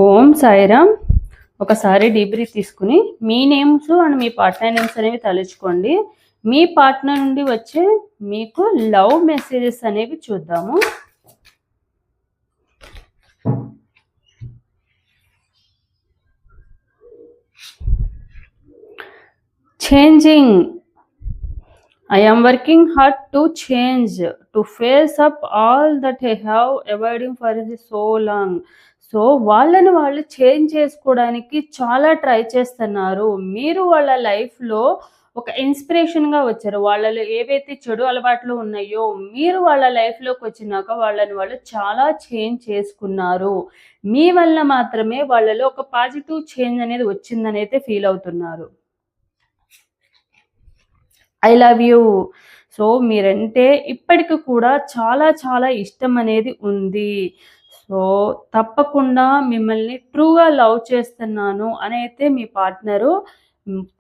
ఓం సాయిరామ్. ఒకసారి deep breath తీసుకుని మీ నేమ్స్ అండ్ మీ పార్ట్నర్ నేమ్స్ అనేవి తలుచుకోండి. మీ పార్ట్నర్ నుండి వచ్చే మీకు లవ్ మెసేజెస్ అనేవి చూద్దాము. Changing. I am working hard to change, to face up all that I have avoiding for so long. So వాళ్ళని వాళ్ళు చేంజ్ చేసుకోవడానికి చాలా ట్రై చేస్తున్నారు. మీరు వాళ్ళ లైఫ్లో ఒక ఇన్స్పిరేషన్గా వచ్చారు. వాళ్ళలో ఏవైతే చెడు అలవాట్లు ఉన్నాయో మీరు వాళ్ళ లైఫ్లోకి వచ్చినాక వాళ్ళని వాళ్ళు చాలా చేంజ్ చేసుకున్నారు. మీ వల్ల మాత్రమే వాళ్ళలో ఒక పాజిటివ్ చేంజ్ అనేది వచ్చిందని అయితే ఫీల్ అవుతున్నారు. I love you. సో మీరంటే ఇప్పటికి కూడా చాలా చాలా ఇష్టం అనేది ఉంది. సో తప్పకుండా మిమ్మల్ని ట్రూగా లవ్ చేస్తున్నాను అని అయితే మీ పార్ట్నరు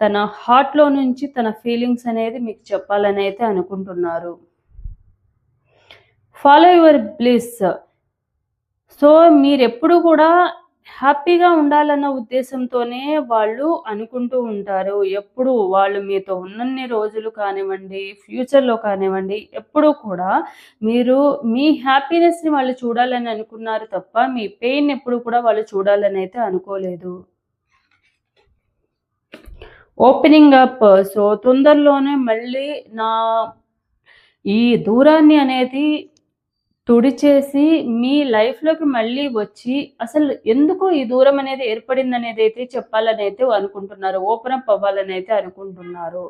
తన హార్ట్లో నుంచి తన ఫీలింగ్స్ అనేది మీకు చెప్పాలని అయితే అనుకుంటున్నారు. Follow your bliss. సో మీరెప్పుడు కూడా హ్యాపీగా ఉండాలన్న ఉద్దేశంతోనే వాళ్ళు అనుకుంటూ ఉంటారు. ఎప్పుడు వాళ్ళు మీతో ఉన్నన్ని రోజులు కానివ్వండి, ఫ్యూచర్‌లో కానివ్వండి, ఎప్పుడూ కూడా మీరు మీ హ్యాపీనెస్‌ని వాళ్ళు చూడాలని అనుకున్నారు తప్ప, మీ పెయిన్ ఎప్పుడు కూడా వాళ్ళు చూడాలని అయితే అనుకోలేదు. Opening up. సో తొందరలోనే మళ్ళీ నా ఈ దూరాన్ని అనేది తుడిచేసి మీ లైఫ్‌లోకి మళ్ళీ వచ్చి అసలు ఎందుకు ఈ దూరం అనేది ఏర్పడిందనేదైతే చెప్పాలనైతే అనుకుంటున్నారు. ఓపెన్ అప్ అవ్వాలనైతే అనుకుంటున్నారు.